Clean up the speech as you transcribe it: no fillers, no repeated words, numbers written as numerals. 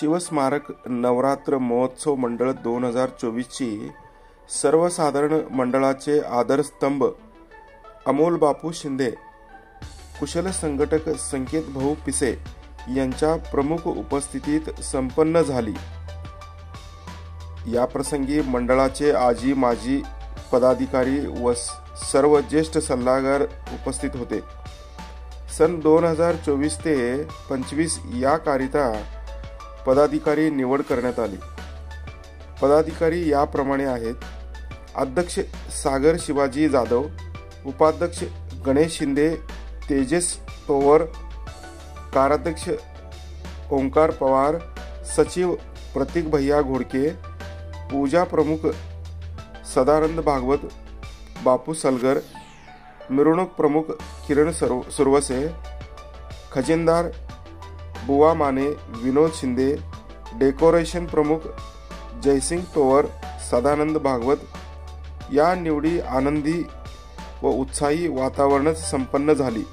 शिवस्मारक नवरात्र महोत्सव मंडळ 2024 ची सर्वसाधारण मंडळाचे आधारस्तंभ अमोल बापू शिंदे, कुशल संघटक संकेत भाऊ पिसे यांच्या प्रमुख उपस्थितीत संपन्न झाली। या प्रसंगी मंडळाचे आजी माजी पदाधिकारी व सर्व ज्येष्ठ सल्लागार उपस्थित होते। सन 2024 ते 25 या कारिता पदाधिकारी निवड करण्यात आली। पदाधिकारी याप्रमाणे आहेत: अध्यक्ष सागर शिवाजी जाधव, उपाध्यक्ष गणेश शिंदे, तेजस तोवर, कार्याध्यक्ष ओंकार पवार, सचिव प्रतीक भैया घोडके, पूजा प्रमुख सदानंद भागवत, बापू सलगर, मिरवणूक प्रमुख किरण सुरवसे, खजिनदार बुवा माने विनोद शिंदे, डेकोरेशन प्रमुख जयसिंग तोवर, सदानंद भागवत। या निवडी आनंदी व उत्साही वातावरणात संपन्न झाली।